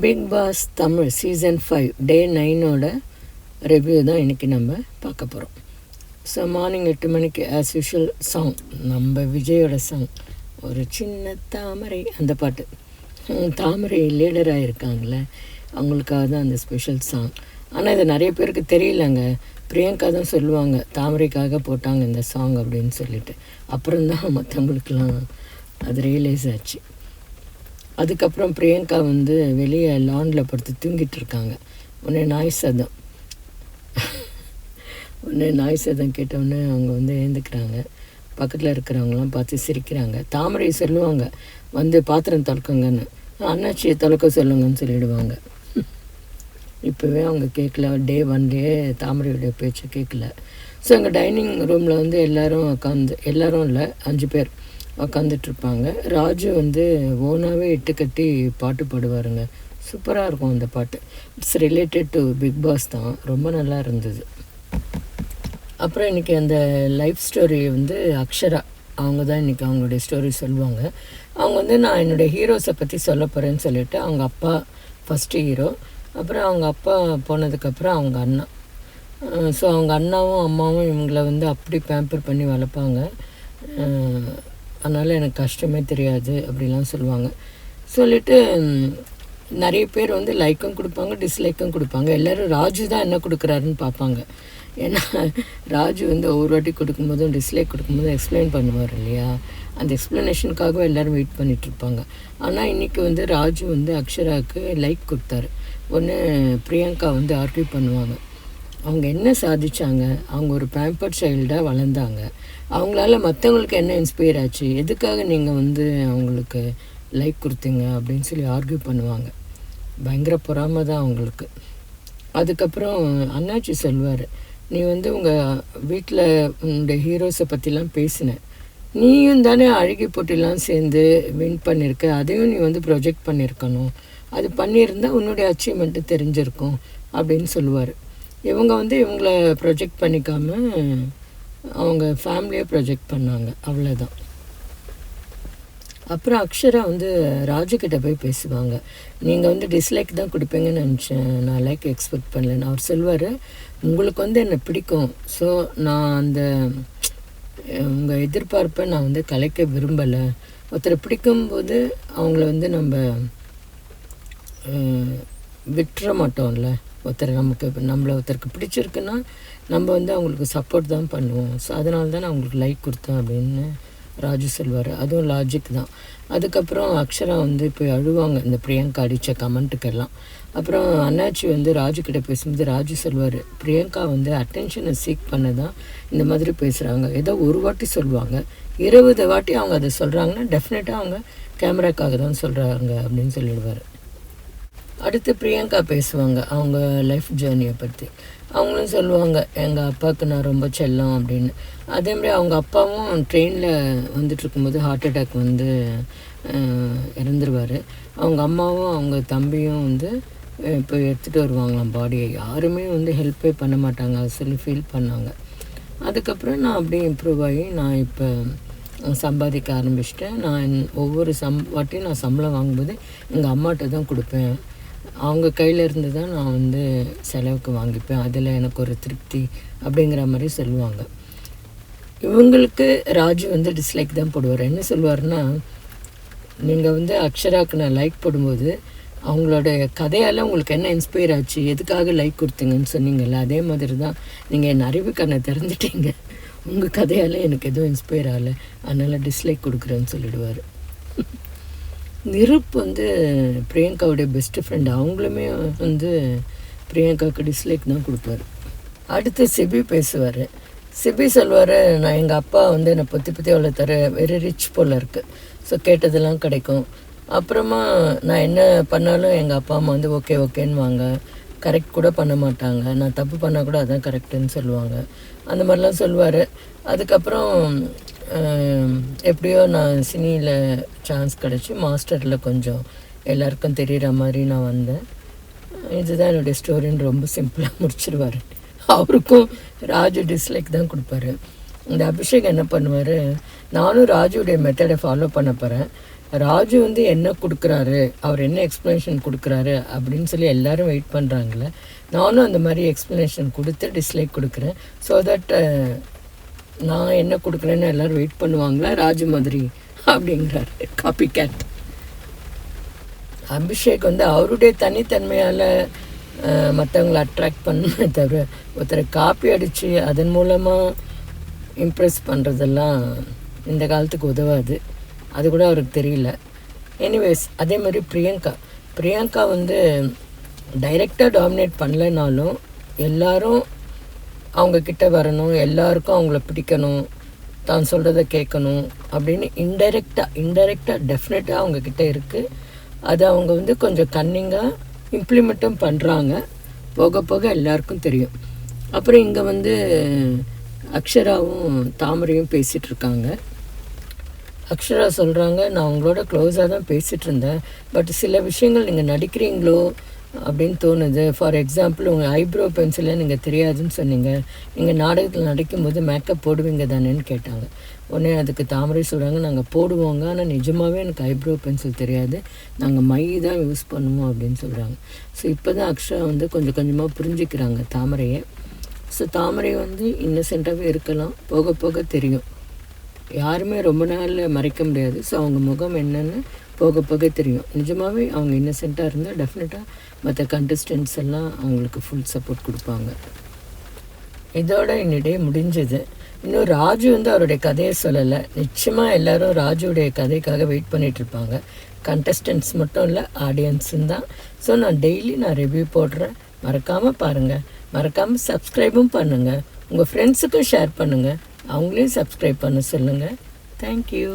Bigg Boss Tamil Season 5 Day9 review தான் இன்றைக்கி நம்ம பார்க்க போகிறோம். ஸோ மார்னிங் 8 மணிக்கு ஆஸ் யூஷுவல் சாங், நம்ம விஜயோட சாங், ஒரு சின்ன தாமரை, அந்த பாட்டு. தாமரை லீடராக இருக்காங்களே, அவங்களுக்காக தான் அந்த ஸ்பெஷல் சாங். ஆனால் இது நிறைய பேருக்கு தெரியலங்க. பிரியங்கா தான் சொல்லுவாங்க தாமரைக்காக போட்டாங்க இந்த சாங் அப்படின்னு சொல்லிட்டு. அப்புறம்தான் மற்றவங்களுக்கெல்லாம் அது ரியலைஸ் ஆச்சு. அதுக்கப்புறம் பிரியங்கா வெளியே லானில் படுத்து தூங்கிட்டு இருக்காங்க. உடனே நாய் சதம் கேட்டவுடனே அவங்க எழுந்துக்கிறாங்க. பக்கத்தில் இருக்கிறவங்களாம் பார்த்து சிரிக்கிறாங்க. தாமரை சொல்லுவாங்க பாத்திரம் தொலைக்குங்கன்னு, அண்ணாச்சியை தொலைக்க சொல்லுங்கன்னு சொல்லிவிடுவாங்க. இப்போவே அவங்க கேட்கல, Day 1 தாமரையுடைய பேச்சை கேட்கல. ஸோ எங்கள் டைனிங் ரூமில் எல்லோரும் எல்லோரும் இல்லை, 5 பேர் உக்காந்துட்ருப்பாங்க. ராஜு ஓனாகவே இட்டு கட்டி பாட்டு பாடுவாருங்க. சூப்பராக இருக்கும் அந்த பாட்டு. It's related to big boss தான், ரொம்ப நல்லா இருந்தது. அப்புறம் இன்றைக்கி அந்த லைஃப் ஸ்டோரி அக்ஷரா அவங்க தான் இன்றைக்கி அவங்களுடைய ஸ்டோரி சொல்லுவாங்க. அவங்க நான் என்னுடைய ஹீரோஸை பற்றி சொல்ல போகிறேன்னு சொல்லிவிட்டு, அவங்க அப்பா ஃபஸ்ட்டு ஹீரோ, அப்புறம் அவங்க அப்பா போனதுக்கப்புறம் அவங்க அண்ணா. ஸோ அவங்க அண்ணாவும் அம்மாவும் இவங்கள அப்படி பேம்பர் பண்ணி வளர்ப்பாங்க. அதனால் எனக்கு கஷ்டமே தெரியாது அப்படிலாம் சொல்லுவாங்க. சொல்லிவிட்டு நிறைய பேர் லைக்கும் கொடுப்பாங்க, டிஸ்லைக்கும் கொடுப்பாங்க. எல்லோரும் ராஜு தான் என்ன கொடுக்குறாருன்னு பார்ப்பாங்க. ஏன்னா ராஜு ஒவ்வொரு வாட்டி கொடுக்கும்போதும் டிஸ்லைக் கொடுக்கும்போதும் எக்ஸ்பிளைன் பண்ணுவார் இல்லையா, அந்த எக்ஸ்ப்ளனேஷனுக்காகவே எல்லோரும் வெயிட் பண்ணிகிட்ருப்பாங்க. ஆனால் இன்றைக்கி ராஜு அக்ஷராவுக்கு லைக் கொடுத்தாரு. ஒன்று பிரியங்கா ஆர்கியூ பண்ணுவாங்க. அவங்க என்ன சாதிச்சாங்க, அவங்க ஒரு பேம்பர்ட் சைல்டாக வளர்ந்தாங்க, அவங்களால மற்றவங்களுக்கு என்ன இன்ஸ்பயர் ஆச்சு, எதுக்காக நீங்கள் அவங்களுக்கு லைக் கொடுத்தீங்க அப்படின்னு சொல்லி ஆர்கியூ பண்ணுவாங்க. பயங்கர பொறாமை தான் அவங்களுக்கு. அதுக்கப்புறம் அண்ணாச்சி சொல்வார், நீ உங்கள் வீட்டில் உன்னுடைய ஹீரோஸை பற்றிலாம் பேசின, நீயும் தானே அழகி போட்டிலாம் சேர்ந்து வின் பண்ணியிருக்க, அதையும் நீ ப்ரொஜெக்ட் பண்ணியிருக்கணும், அது பண்ணியிருந்தால் உன்னுடைய அச்சீவ்மெண்ட்டு தெரிஞ்சிருக்கும் அப்படின்னு சொல்லுவார். இவங்க இவங்கள ப்ரொஜெக்ட் பண்ணிக்காமல் அவங்க ஃபேமிலியை ப்ரொஜெக்ட் பண்ணாங்க, அவ்வளோதான். அப்புறம் அக்ஷரா ராஜுக்கிட்ட போய் பேசுவாங்க. நீங்கள் டிஸ்லைக் தான் கொடுப்பீங்கன்னு நினச்சேன், நான் லைக் எக்ஸ்பெக்ட் பண்ணலன்னு. அவர் சொல்வார், உங்களுக்கு என்னை பிடிக்கும், ஸோ நான் அந்த உங்கள் எதிர்பார்ப்பை நான் கலைக்க விரும்பலை. ஒருத்தரை பிடிக்கும்போது அவங்கள நம்ம விட்டுற மாட்டோம்ல. நம்மளை ஒருத்தருக்கு பிடிச்சிருக்குன்னா நம்ம அவங்களுக்கு சப்போர்ட் தான் பண்ணுவோம். ஸோ அதனால தான் நான் அவங்களுக்கு லைக் கொடுத்தேன் அப்படின்னு ராஜு சொல்வார். அதுவும் லாஜிக் தான். அதுக்கப்புறம் அக்ஷரா போய் அழுவாங்க இந்த பிரியங்கா அடித்த கமெண்ட்டுக்கெல்லாம். அப்புறம் அண்ணாச்சி ராஜுக்கிட்ட பேசும்போது ராஜு சொல்வார், பிரியங்கா அட்டென்ஷனை சீக் பண்ண தான் இந்த மாதிரி பேசுகிறாங்க. ஏதோ ஒரு வாட்டி சொல்லுவாங்க, 20 வாட்டி அவங்க அதை சொல்கிறாங்கன்னா டெஃபினட்டாக அவங்க கேமராக்காக தான் சொல்கிறாங்க அப்படின்னு சொல்லிடுவார். அடுத்து பிரியங்கா பேசுவாங்க அவங்க லைஃப் ஜேர்னியை பற்றி. அவங்களும் சொல்லுவாங்க, எங்கள் அப்பாவுக்கு நான் ரொம்ப செல்லம் அப்படின்னு. அதேமாதிரி அவங்க அப்பாவும் ட்ரெயினில் வந்துட்டுருக்கும்போது ஹார்ட் அட்டாக் இறந்துருவார். அவங்க அம்மாவும் அவங்க தம்பியும் இப்போ எடுத்துகிட்டு வருவாங்களாம் பாடியை. யாருமே ஹெல்ப்பே பண்ண மாட்டாங்க, அதை சொல்லி ஃபீல் பண்ணாங்க. அதுக்கப்புறம் நான் அப்படியே இம்ப்ரூவ் ஆகி நான் இப்போ சம்பாதிக்க ஆரம்பிச்சிட்டேன். நான் ஒவ்வொரு வாட்டியும் நான் சம்பளம் வாங்கும்போது எங்கள் அம்மாட்ட தான் கொடுப்பேன். அவங்க கையில் இருந்து தான் நான் செலவுக்கு வாங்கிப்பேன், அதில் எனக்கு ஒரு திருப்தி அப்படிங்கிற மாதிரி சொல்லுவாங்க. இவங்களுக்கு ராஜு டிஸ்லைக் தான் போடுவார். என்ன சொல்லுவார்னா, நீங்கள் அக்ஷராவுக்கு நான் லைக் போடும்போது அவங்களோட கதையால் உங்களுக்கு என்ன இன்ஸ்பயர் ஆச்சு, எதுக்காக லைக் கொடுத்தீங்கன்னு சொன்னீங்கல்ல, அதே மாதிரி தான் நீங்கள் என் அறிவு கண்ணை திறந்துட்டீங்க, உங்கள் கதையால் எனக்கு எதுவும் இன்ஸ்பயர் ஆகலை, அதனால் டிஸ்லைக் கொடுக்குறேன்னு சொல்லிடுவார். நிரூப் பிரியங்காவுடைய பெஸ்ட்டு ஃப்ரெண்டு. அவங்களுமே பிரியங்காவுக்கு டிஸ்லைக் தான் கொடுப்பாரு. அடுத்து சிபி பேசுவார். சிபி சொல்வார், நான் எங்கள் அப்பா என்னை பற்றி வளர்த்தாரு, வெரி ரிச் போல் இருக்குது, ஸோ கேட்டதெல்லாம் கிடைக்கும். அப்புறமா நான் என்ன பண்ணாலும் எங்கள் அப்பா அம்மா ஓகேன்னு வாங்க, கரெக்ட் கூட பண்ண மாட்டாங்க, நான் தப்பு பண்ணால் கூட அதான் கரெக்டுன்னு சொல்லுவாங்க, அந்த மாதிரிலாம் சொல்லுவார். அதுக்கப்புறம் எப்படியோ நான் சினியில் சான்ஸ் கிடச்சி மாஸ்டரில் கொஞ்சம் எல்லாருக்கும் தெரிகிற மாதிரி நான் வந்தேன். இதுதான் என்னுடைய ஸ்டோரின்னு ரொம்ப சிம்பிளாக முடிச்சிடுவார். அவருக்கும் ராஜு டிஸ்லைக் தான் கொடுப்பாரு. இந்த அபிஷேக் என்ன பண்ணுவார், நானும் ராஜுடைய மெத்தடை ஃபாலோ பண்ண போகிறேன். ராஜு வந்து என்ன கொடுக்குறாரு, அவர் என்ன எக்ஸ்ப்ளனேஷன் கொடுக்குறாரு அப்படின்னு சொல்லி எல்லோரும் வெயிட் பண்ணுறாங்களே, நானும் அந்த மாதிரி எக்ஸ்ப்ளனேஷன் கொடுத்து டிஸ்லைக் கொடுக்குறேன். ஸோ தட் நான் என்ன கொடுக்குறேன்னு எல்லோரும் வெயிட் பண்ணுவாங்களா ராஜு மாதிரி அப்படிங்கிறாரு காப்பி கேட். அபிஷேக் வந்து அவருடைய தனித்தன்மையால் மற்றவங்களை அட்ராக்ட் பண்ண தவிர ஒருத்தரை காப்பி அடித்து அதன் மூலமாக இம்ப்ரெஸ் பண்ணுறதெல்லாம் இந்த காலத்துக்கு உதவாது. அது கூட அவருக்கு தெரியல. எனிவேஸ் அதே மாதிரி பிரியங்கா வந்து டைரெக்டாக டாமினேட் பண்ணலைனாலும் எல்லோரும் அவங்கக்கிட்ட வரணும், எல்லாருக்கும் அவங்கள பிடிக்கணும், தான் சொல்கிறத கேட்கணும் அப்படின்னு இன்டைரக்டாக டெஃபினட்டாக அவங்கக்கிட்ட இருக்குது. அது அவங்க வந்து கொஞ்சம் கன்னிங்காக இம்ப்ளிமெண்ட்டும் பண்ணுறாங்க. போக போக எல்லாருக்கும் தெரியும். அப்புறம் இங்கே வந்து அக்ஷராவும் தாமரையும் பேசிகிட்ருக்காங்க. அக்ஷரா சொல்கிறாங்க, நான் உங்களோட க்ளோஸாக தான் பேசிகிட்டு இருந்தேன், பட் சில விஷயங்கள் நீங்கள் நடிக்கிறீங்களோ அப்படின்னு தோணுது. ஃபார் எக்ஸாம்பிள், உங்கள் ஐப்ரோ பென்சிலை நீங்கள் தெரியாதுன்னு சொன்னீங்க, நீங்கள் நாடகத்தில் நடிக்கும்போது மேக்கப் போடுவீங்க தானேன்னு கேட்டாங்க. உடனே அதுக்கு தாமரை சொல்கிறாங்க, நாங்கள் போடுவோங்க, ஆனால் நிஜமாகவே எனக்கு ஐப்ரோ பென்சில் தெரியாது, நாங்கள் மை தான் யூஸ் பண்ணுவோம் அப்படின்னு சொல்கிறாங்க. ஸோ இப்போ தான் அக்ஷரா வந்து கொஞ்சம் கொஞ்சமாக புரிஞ்சுக்கிறாங்க தாமரையை. ஸோ தாமரை வந்து இன்னசென்ட்டாகவே இருக்கலாம், போக போக தெரியும். யாருமே ரொம்ப நாளில் மறைக்க முடியாது. ஸோ அவங்க முகம் என்னென்னு போக போக தெரியும். நிஜமாகவே அவங்க இன்னசென்ட்டாக இருந்தால் டெஃபினட்டாக மற்ற கண்டஸ்டன்ட்ஸ் எல்லாம் அவங்களுக்கு ஃபுல் சப்போர்ட் கொடுப்பாங்க. இதோட இன்னிடே முடிஞ்சது. இன்னும் ராஜு வந்து அவருடைய கதையை சொல்லலை. நிச்சயமாக எல்லோரும் ராஜுடைய கதைக்காக வெயிட் பண்ணிகிட்ருப்பாங்க. கண்டஸ்டன்ட்ஸ் மட்டும் இல்லை, ஆடியன்ஸும் தான். ஸோ நான் டெய்லி ரிவ்யூ போடுறேன், மறக்காமல் பாருங்கள். மறக்காமல் சப்ஸ்கிரைபும் பண்ணுங்கள். உங்கள் ஃப்ரெண்ட்ஸுக்கும் ஷேர் பண்ணுங்கள், அவங்களையும் சப்ஸ்கிரைப் பண்ண சொல்லுங்கள். தேங்க்யூ.